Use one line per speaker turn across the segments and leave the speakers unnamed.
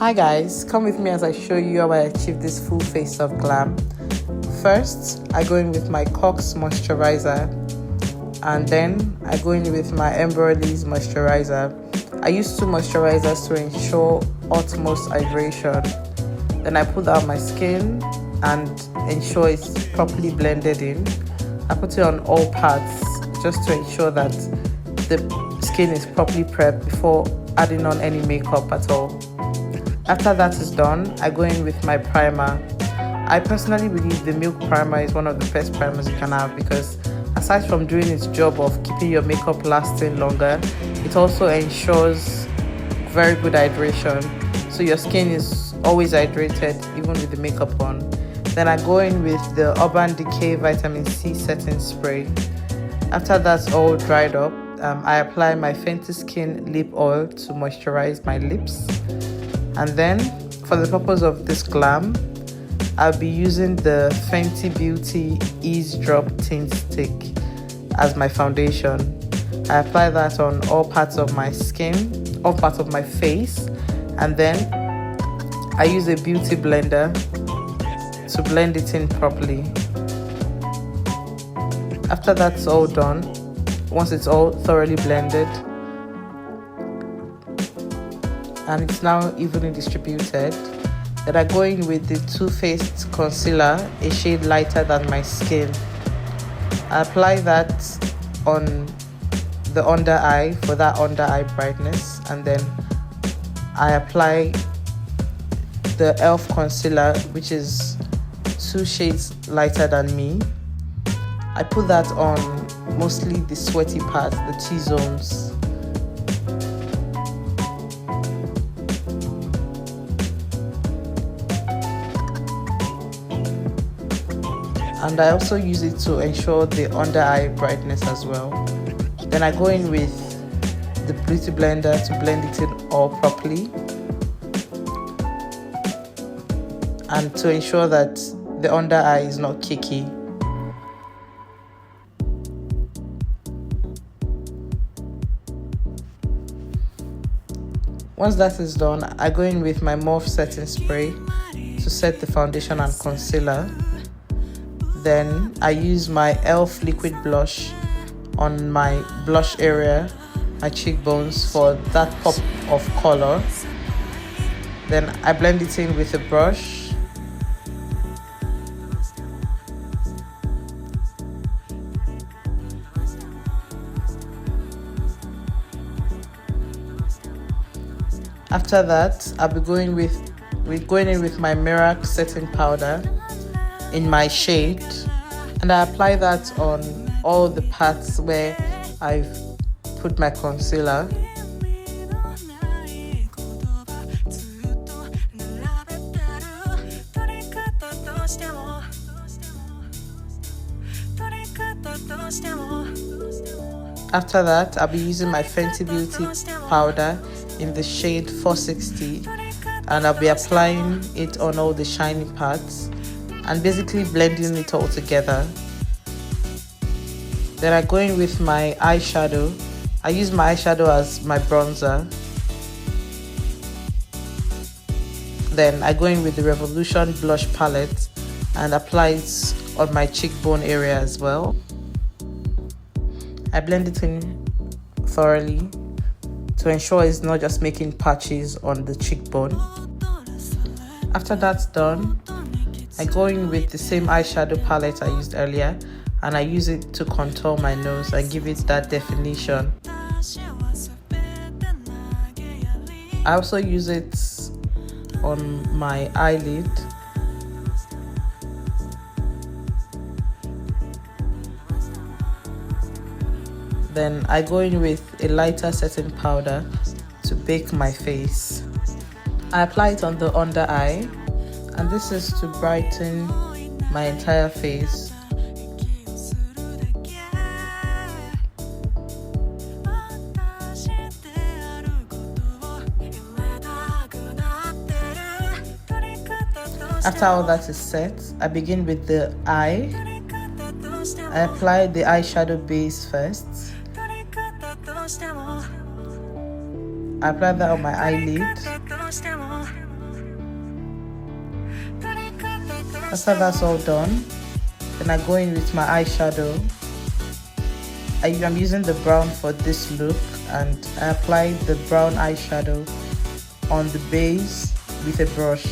Hi guys, come with me as I show you how I achieve this full face of glam. First, I go in with my Corsx moisturiser, and then I go in with my Embryolisse moisturiser. I use 2 moisturizers to ensure utmost hydration. Then I put that on my skin and ensure it's properly blended in. I put it on all parts just to ensure that the skin is properly prepped before adding on any makeup at all. After that is done, I go in with my primer. I personally believe the milk primer is one of the best primers you can have because aside from doing its job of keeping your makeup lasting longer, it also ensures very good hydration. So your skin is always hydrated even with the makeup on. Then I go in with the Decay Vitamin C setting spray. After that's all dried up, I apply my Fenty Skin Lip Oil to moisturize my lips. And then, for the purpose of this glam, I'll be using the Fenty Beauty Ease Drop Tint Stick as my foundation. I apply that on all parts of my skin, all parts of my face, and then I use a beauty blender to blend it in properly. After that's all done, once it's all thoroughly blended and it's now evenly distributed, then I go in with the Too Faced concealer, a shade lighter than my skin. I apply that on the under eye for that under eye brightness, and then I apply the e.l.f. concealer, which is 2 shades lighter than me. I put that on mostly the sweaty parts, the T-zones. And I also use it to ensure the under eye brightness as well. Then I go in with the beauty blender to blend it in all properly and to ensure that the under eye is not cakey. Once that is done, I go in with my Morphe setting spray to set the foundation and concealer. Then I use my e.l.f. liquid blush on my blush area, my cheekbones, for that pop of color. Then I blend it in with a brush. After that, I'll be going in with my Merak setting powder in my shade, and I apply that on all the parts where I've put my concealer. After that, I'll be using my Fenty Beauty powder in the shade 460, and I'll be applying it on all the shiny parts and basically blending it all together. Then I go in with my eyeshadow. I use my eyeshadow as my bronzer. Then I go in with the Revolution blush palette and apply it on my cheekbone area as well. I blend it in thoroughly to ensure it's not just making patches on the cheekbone. After that's done, I go in with the same eyeshadow palette I used earlier, and I use it to contour my nose and give it that definition. I also use it on my eyelid. Then I go in with a lighter setting powder to bake my face. I apply it on the under eye, and this is to brighten my entire face. After all that is set, I begin with the eye. I apply the eyeshadow base first. I apply that on my eyelid. After that's all done, then I go in with my eyeshadow. I'm using the brown for this look, and I apply the brown eyeshadow on the base with a brush.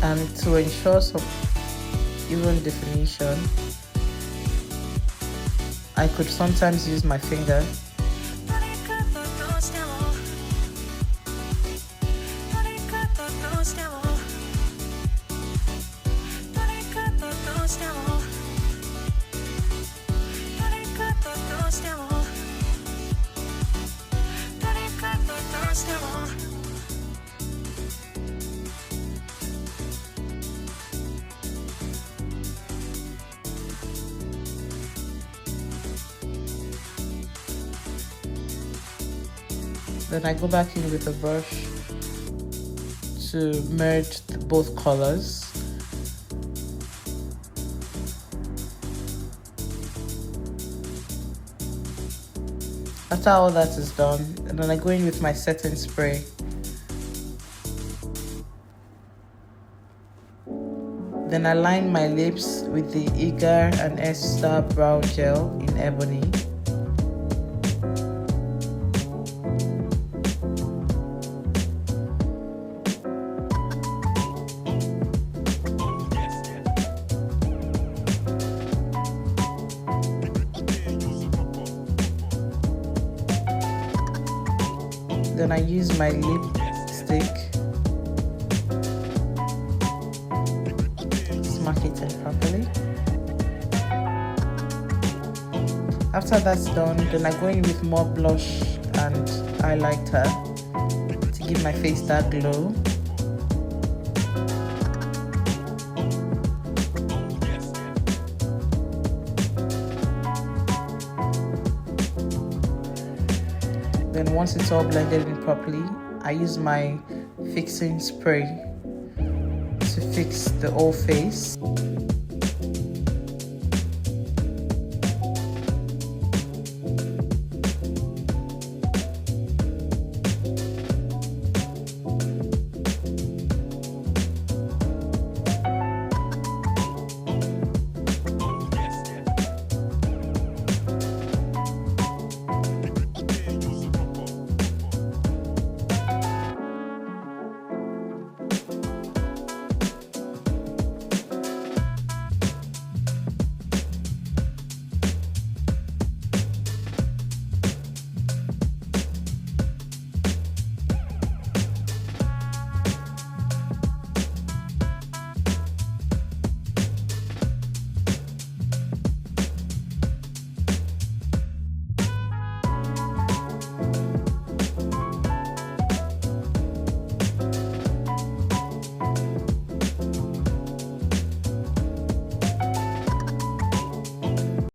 And to ensure some even definition, I could sometimes use my finger. Then I go back in with a brush to merge both colors. After all that is done, and then I go in with my setting spray. Then I line my lips with the Eager and Esther Brow Gel in Ebony. Then I use my lipstick, smack it in properly. After that's done, then I go in with more blush and highlighter to give my face that glow. Then once it's all blended in properly, I use my fixing spray to fix the whole face.